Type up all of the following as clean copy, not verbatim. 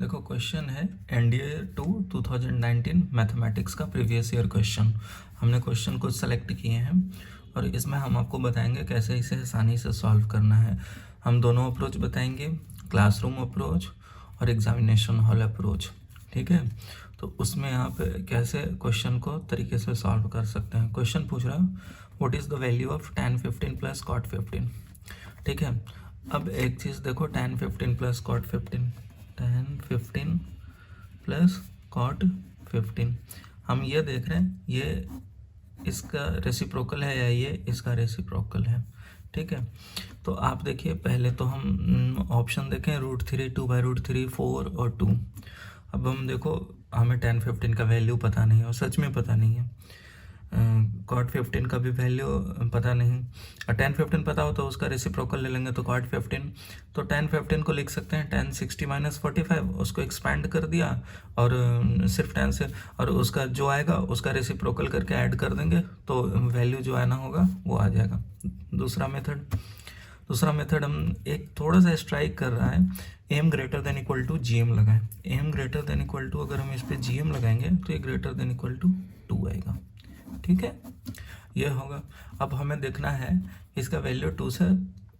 देखो क्वेश्चन है NDA 2019 mathematics का प्रीवियस ईयर क्वेश्चन। हमने क्वेश्चन कुछ सेलेक्ट किए हैं और इसमें हम आपको बताएंगे कैसे इसे आसानी से सॉल्व करना है। हम दोनों अप्रोच बताएंगे, क्लासरूम अप्रोच और एग्जामिनेशन हॉल अप्रोच। ठीक है, तो उसमें आप कैसे क्वेश्चन को तरीके से सॉल्व कर सकते हैं। क्वेश्चन पूछ रहा है what is the value of tan 15 plus cot 15। ठीक है, अब एक चीज़ देखो, tan 15 plus cot 15, tan 15 plus cot 15, हम ये देख रहे हैं ये इसका रेसिप्रोकल है या ये इसका रेसिप्रोकल है। ठीक है, तो आप देखिए पहले तो हम ऑप्शन देखें √3, 2/√3, 4 और 2। अब हम देखो हमें tan 15 का वैल्यू पता नहीं है और सच में पता नहीं है, cot 15 का भी वैल्यू पता नहीं, और tan 15 पता हो तो उसका रेसिप्रोकल ले लेंगे तो cot 15। तो tan 15 को लिख सकते हैं tan 60 - 45, उसको एक्सपैंड कर दिया और सिर्फ tan से, और उसका जो आएगा उसका रेसिप्रोकल करके ऐड कर देंगे तो वैल्यू जो आना होगा वो आ जाएगा। दूसरा मेथड हम एक थोड़ा सा स्ट्राइक कर रहा है, m greater than equal to gm लगाएं। m greater than equal to अगर हम इस पर gm लगाएंगे तो ये ग्रेटर देन इक्वल टू 2 आएगा। ठीक है, ये होगा। अब हमें देखना है इसका वैल्यू 2 से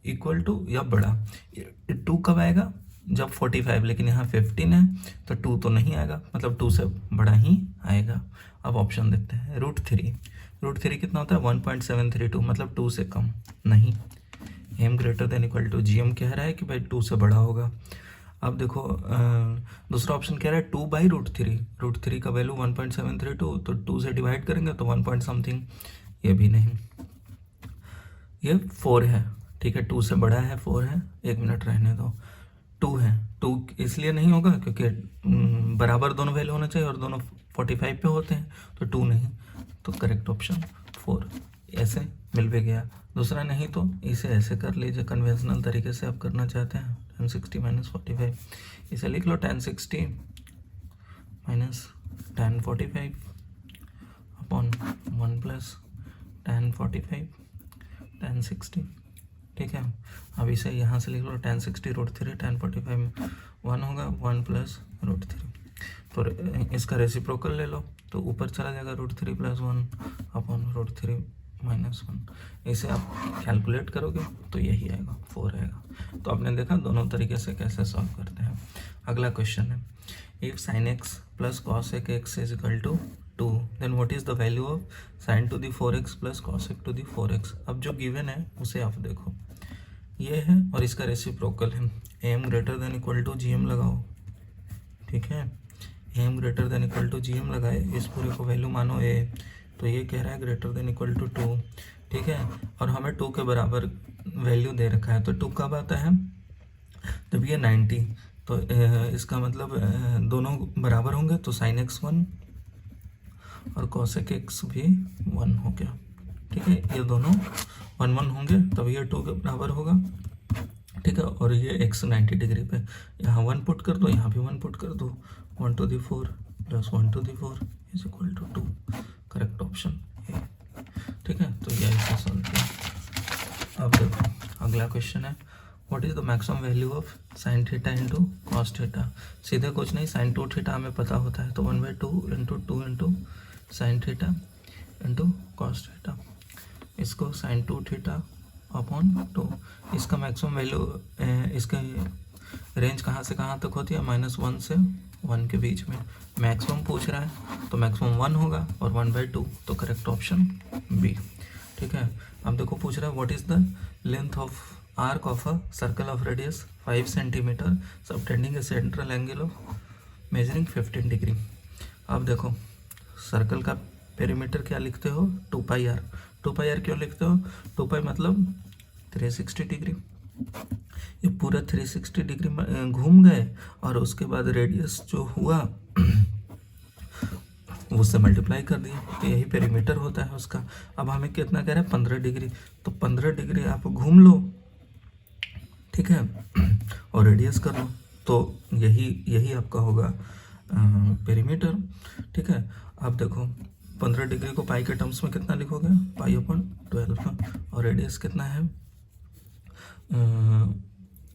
इक्वल टू या बड़ा। 2 कब आएगा? जब 45, लेकिन यहाँ 15 है तो 2 तो नहीं आएगा, मतलब 2 से बड़ा ही आएगा। अब ऑप्शन देखते हैं √3 कितना होता है 1.732, मतलब 2 से कम नहीं। m greater than equal to gm कह रहा है कि भाई 2 से बड़ा होगा। अब देखो दूसरा ऑप्शन कह रहा है 2/√3, √3 का वैल्यू 1.732, तो 2 से डिवाइड करेंगे तो 1 पॉइंट समथिंग, ये भी नहीं। ये 4 है, ठीक है, 2 से बड़ा है, 4 है, 1 मिनट रहने दो। 2 है, 2 इसलिए नहीं होगा क्योंकि बराबर दोनों वैल्यू होना चाहिए और दोनों 45 पे होते हैं, तो 2 नहीं, तो करेक्ट ऑप्शन 4। ऐसे मिल भी गया। दूसरा नहीं तो इसे ऐसे कर लीजिए, कन्वेंशनल तरीके से आप करना चाहते हैं, tan 60 - 45, इसे लिख लो tan 60 - tan 45 upon 1 plus tan 45 tan 60। ठीक है, अब इसे यहाँ से लिख लो tan 60 √3, tan 45 1 होगा, 1 प्लस √3, तो इसका रेसिप्रोकल ले लो तो ऊपर चला जाएगा √3 + 1 अपॉन √3 - 1। इसे आप कैलकुलेट करोगे तो यही आएगा, 4 आएगा। तो आपने देखा दोनों तरीके से कैसे सॉल्व करते हैं। अगला क्वेश्चन है if sin x + cos x is equal to 2 then what is the value of sin to the 4x + cos to the 4x। अब जो गिवन है उसे आप देखो, ये है और इसका रेसिप्रोकल है, m greater than equal to gm लगाओ। ठीक है, m greater than equal to gm लगाए, इस पूरे को वैल्यू मानो a, तो ये कह रहा है ग्रेटर देन इक्वल टू 2। ठीक है, और हमें 2 के बराबर वैल्यू दे रखा है, तो 2 कब आता है जब ये 90, तो इसका मतलब दोनों बराबर होंगे, तो sin x 1 और cos x भी 1 हो गया। ठीक है, ये दोनों 1 1 होंगे तब ये 2 के बराबर होगा। ठीक है, और ये x 90 डिग्री पे, यहाँ 1 पुट कर दो, यहाँ भी 1 पुट कर दो, 1 to the 4 + 1 to the 4 is equal to 2। Correct option है। ठीक है, तो ये ऐसा सॉल्व किया। अब देखो अगला क्वेश्चन है what is the maximum value of sin θ × cos θ। सीधे कुछ नहीं, sin 2θ हमें पता होता है, तो 1/2 × 2 × sin θ × cos θ। इसको sin 2θ अपॉन 2, इसका मैक्सिमम वैल्यू, इसका रेंज कहाँ से कहाँ तक होती है, -1 से 1 के बीच में। मैक्सिमम पूछ रहा है तो मैक्सिमम 1 होगा और 1/2, तो करेक्ट ऑप्शन बी। ठीक है, अब देखो पूछ रहा है what is the length of arc of a circle of radius 5 centimetre subtending A central angle of measuring 15 degree. अब देखो सर्कल का पेरीमीटर क्या लिखते हो, 2πr। 2πr क्यों लिखते हो, 2π मतलब 360 डिग्री। ये पूरा 360 डिग्री घूम गए और उसके बाद रेडियस जो हुआ उससे मल्टीप्लाई कर दिया, तो यही पेरीमीटर होता है उसका। अब हमें कितना कह रहा है 15 डिग्री, तो 15 डिग्री आप घूम लो, ठीक है, और रेडियस कर लो, तो यही आपका होगा पेरीमीटर। ठीक है, अब देखो 15 डिग्री को पाई के टर्म्स में कितना लिखोगे, π/12, और रेडियस कितना है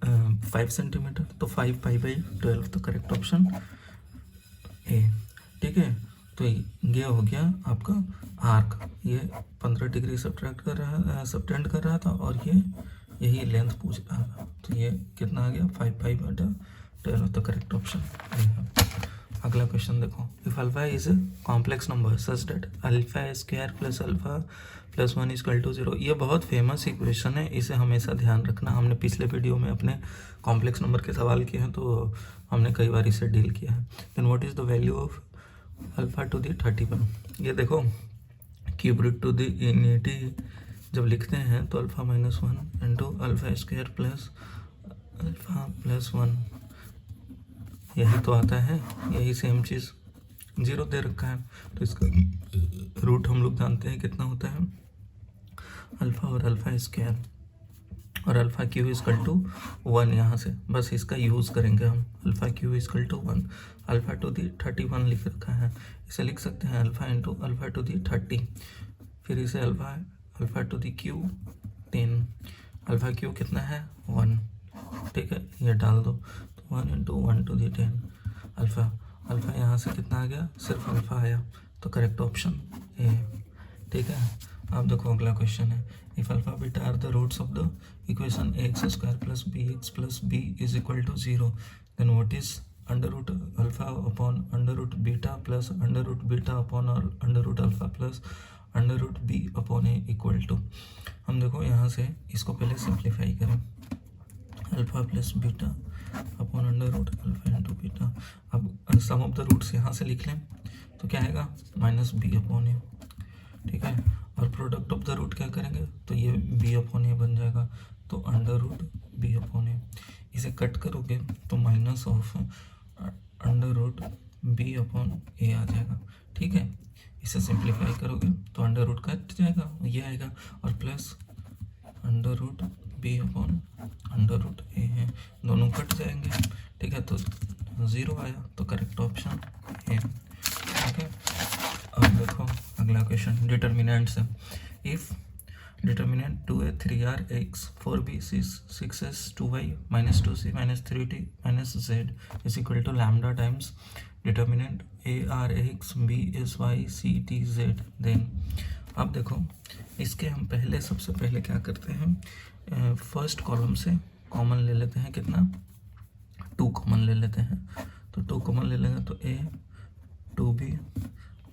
5 सेंटीमीटर, तो 5 पाई बाई 12 तो करेक्ट ऑप्शन ए। ठीक है, तो ये हो गया आपका आर्क, ये 15 डिग्री सबटेंड कर रहा था और ये यही लेंथ पूछ रहा था, तो ये कितना आ गया 5 पाई बटा 12 तो करेक्ट ऑप्शन ए है। अगला क्वेश्चन देखो, if alpha is a complex number such that alpha square plus alpha plus 1 equal to 0, ये बहुत फेमस इक्वेशन है, इसे हमेशा ध्यान रखना। हमने पिछले वीडियो में अपने कॉम्प्लेक्स नंबर के सवाल किए हैं, तो हमने कई बार इसे डील किया है। Then what is the value of alpha to the 31, ये देखो cube root to the unity जब लिखते हैं तो alpha minus 1 into alpha square plus alpha plus 1, यही तो आता है, यही सेम चीज़ 0 दे रखा है, तो इसका रूट हम लोग जानते हैं कितना होता है, अल्फ़ा और अल्फ़ा स्क्वायर, और अल्फ़ा क्यू इजकल टू 1, यहाँ से बस इसका यूज़ करेंगे हम, alpha cube is equal to 1, alpha to the 31 लिख रखा है, इसे लिख सकते हैं alpha into alpha to the 30, फिर इसे alpha to the cube 10, alpha cube कितना है 1, ठीक है, ये डाल दो, तो 1 इंटू 1 टू दी 10, अल्फ़ा यहाँ से कितना आ गया, सिर्फ अल्फ़ा आया, तो करेक्ट ऑप्शन ए। ठीक है, अब देखो अगला क्वेश्चन है, if alpha beta are the roots of the equation x square plus b is equal to 0, then what is under root alpha upon under root beta plus under root beta upon under root alpha plus under root B upon a equal to. हम देखो यहाँ से इसको पहले simplify करें, alpha plus beta upon under root alpha into beta, अब sum of the roots यहाँ से लिख लें तो क्या आएगा माइनस बी अपॉन ए, ठीक है, और प्रोडक्ट ऑफ द रूट क्या करेंगे तो ये बी अपॉन ए बन जाएगा, तो under root B upon A, इसे कट करोगे तो minus of under root B upon A आ जाएगा। ठीक है, इसे सिंप्लीफाई करोगे तो अंडर रूट कट जाएगा, ये आएगा, और plus under root B upon under root A है, दोनों कट जाएंगे। ठीक है, तो 0 आया, तो करेक्ट ऑप्शन ए। ठीक है, अब देखो अगला क्वेश्चन डिटर्मिनेंट से, if determinant 2a 3r x 4b 6s 2y minus 2c minus 3t minus z is equal to lambda times determinant a r x b s y c t z, then अब देखो इसके हम सबसे पहले क्या करते हैं, फर्स्ट कॉलम से कॉमन ले लेते हैं, कितना 2 कॉमन ले लेते हैं, तो 2 कॉमन ले लेंगे तो a 2b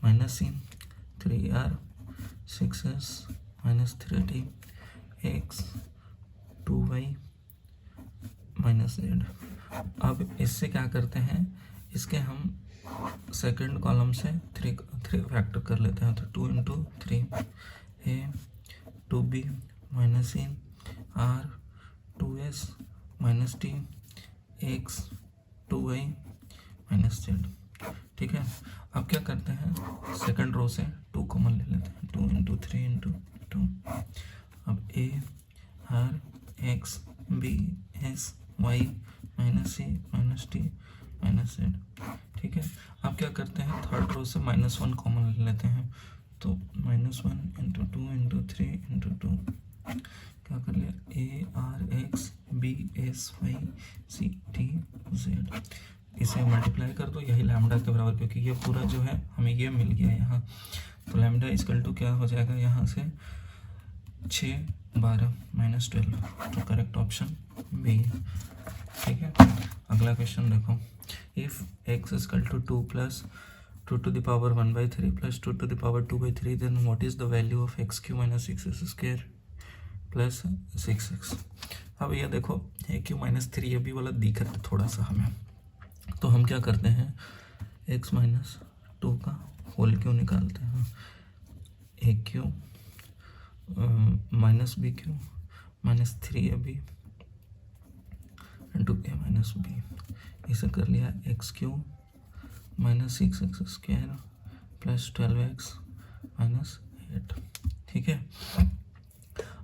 minus c 3r 6s minus 3t x 2y minus z। अब इससे क्या करते हैं, इसके हम सेकंड कॉलम से 3 फैक्टर कर लेते हैं, तो 2 into 3 a 2b minus c r 2s minus t x 2y minus z। ठीक है, अब क्या करते हैं, सेकंड रो से 2 कॉमन ले लेते हैं, 2 इंटू 3 इंटू 2, अब a r x b s y minus C minus T minus z। ठीक है, अब क्या करते हैं, थर्ड रो से -1 कॉमन ले लेते हैं, तो -1 इंटू 2 इंटू 3 इंटू 2, क्या कर लिया, a r x b s y c t z, इसे मल्टीप्लाई कर दो, यही लैम्डा के बराबर, क्योंकि ये पूरा जो है हमें ये मिल गया यहाँ, तो लैम्डा इक्वल टू क्या हो जाएगा यहाँ से 6 12 माइनस 12, तो करेक्ट ऑप्शन बी। ठीक है, अगला क्वेश्चन देखो, if x equal to 2 plus 2 to the power 1/3 plus 2 to the power 2/3, then what is the value of x cube minus 6x square plus 6x। अब ये देखो ए क्यू माइनस 3 ये भी वाला दिख रहा है थोड़ा सा हमें, तो हम क्या करते हैं, x माइनस 2 का होल क्यू निकालते हैं, A cube minus B cube minus 3ab into A minus B, इसे कर लिया X cube minus 6x square plus 12x minus 8। ठीक है,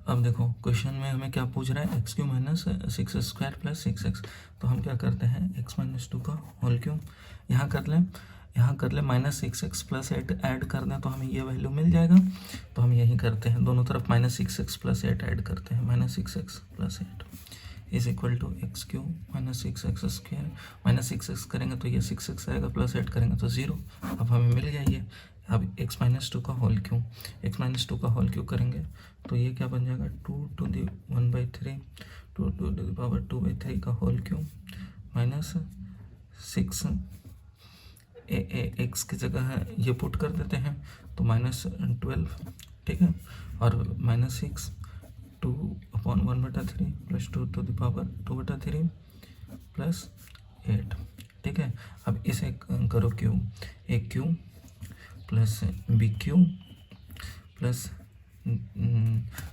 अब देखो क्वेश्चन में हमें क्या पूछ रहा है, x cube minus 6 square plus 6x, तो हम क्या करते हैं, x माइनस 2 का होल क्यू यहाँ कर लें माइनस 6x प्लस 8 ऐड कर दें तो हमें ये वैल्यू मिल जाएगा, तो हम यही करते हैं, दोनों तरफ माइनस 6x प्लस 8 ऐड करते हैं, minus 6x plus 8, is equal to x cube minus 6x² minus 6x करेंगे तो ये 6x आएगा, प्लस 8 करेंगे तो 0। अब हमें मिल गया ये। अब x माइनस 2 का होल क्यू, x माइनस 2 का होल क्यू करेंगे तो ये क्या बन जाएगा 2 to the 1/3 2 to the power 2/3 का होल क्यू माइनस 6 एक्स की जगह है ये पुट कर देते हैं तो -12, ठीक है, और -6 2/1/3 plus 2 to the power 2/3 plus 8, ठीक है। अब इसे करो क्यू, एक cube plus b cube plus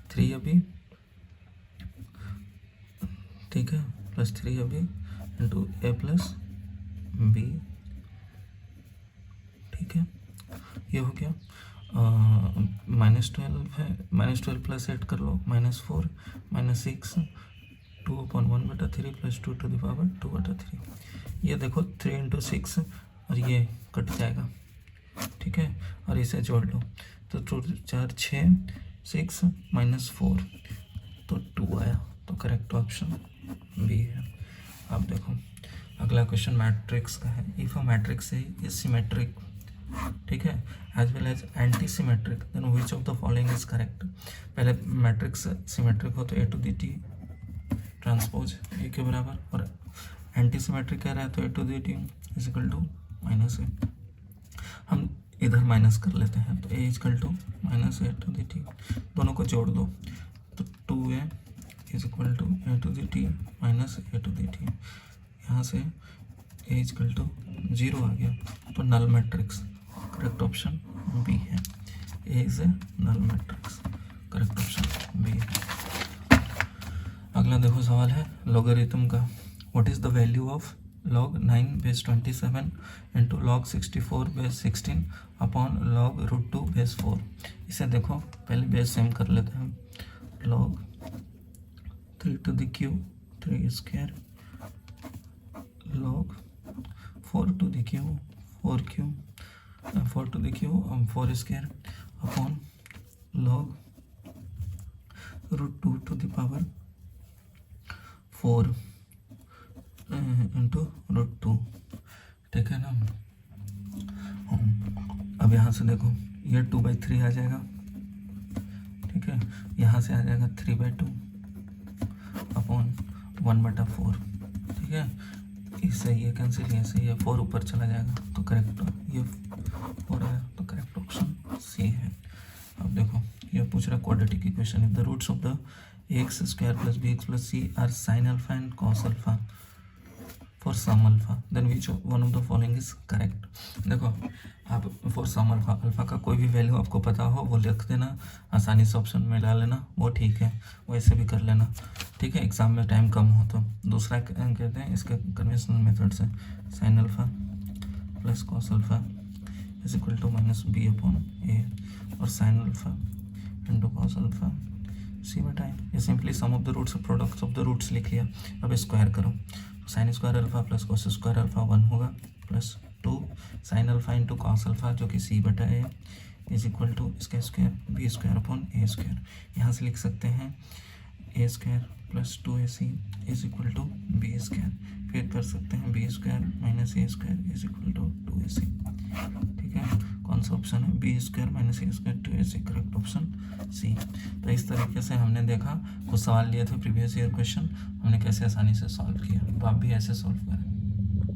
3 अभी, ठीक है, प्लस 3 अभी इंटू ए प्लस बी, ठीक है, ये हो गया। -12 है, -12 प्लस 8 कर लो -4 -6 2/1/3 प्लस 2 to the power 2/3। ये देखो 3 × 6 और ये कट जाएगा, ठीक है, और इसे जोड़ लो तो 2 4 6 6 -4 तो 2 आया, तो करेक्ट ऑप्शन बी है। अब देखो अगला क्वेश्चन मैट्रिक्स का है। If a matrix is symmetric, ठीक है, as well as anti symmetric then which of the following is correct. पहले मैट्रिक्स सिमेट्रिक हो तो a to the t transpose a के बराबर, और एंटी सिमेट्रिक कह रहा है तो a to the t is equal to -a। हम इधर माइनस कर लेते हैं तो a is equal to -a to the t, दोनों को जोड़ दो तो 2a is equal to a to the t minus a to the t, यहाँ से a इज इक्वल टू 0 आ गया, तो null matrix, correct option B है। A is A null matrix, correct option B है। अगला देखो सवाल है लॉगरिथम का। What is the value of log 9/27 into log 64/16 upon log √2 base 4। इसे देखो पहले बेस सेम कर लेते हैं, log 3 to the q 3 square log 4 to the q 4q 4 to the q 4 square upon log √2 to the power 4 into √2, ठीक है ना। अब यहाँ से देखो ये 2/3 आ जाएगा, ठीक है, यहाँ से आ जाएगा 3/2 अपॉन 1/4, ठीक है, इससे ये कैंसिल, यहाँ से ये 4 ऊपर चला जाएगा तो करेक्ट, ये 4 आया तो करेक्ट ऑप्शन सी है। अब देखो ये पूछ रहा quadratic equation, if the roots of the ax² + bx + c are sin alpha and cos alpha for some alpha then which one of the following is correct. देखो आप फॉर सम अल्फा, अल्फा का कोई भी value आपको पता हो वो लिख देना, आसानी से ऑप्शन में ला लेना, वो ठीक है, वैसे भी कर लेना, ठीक है, एग्जाम में टाइम कम हो तो। दूसरा कहते हैं इसके कन्वेंशनल मेथड से sin alpha plus cos alpha is equal to -b/a और sin alpha into cos alpha c/a। ये simply sum of the roots, products of the roots लिख लिया। अब स्क्वायर करो, sin square alpha plus cos square alpha 1 होगा plus 2 sin alpha into cos alpha जो कि c/a is equal to इसका square b² upon a²। यहाँ से लिख सकते हैं a² plus 2ac is equal to b², फिर कर सकते हैं b² minus a² is equal to 2ac, ठीक है, कौन सा ऑप्शन है b² minus a² 2ac, correct option C. तो इस तरीके से हमने देखा, कुछ सवाल लिए थे प्रीवियस ईयर क्वेश्चन, हमने कैसे आसानी से सॉल्व किया, तो आप भी ऐसे सॉल्व करें।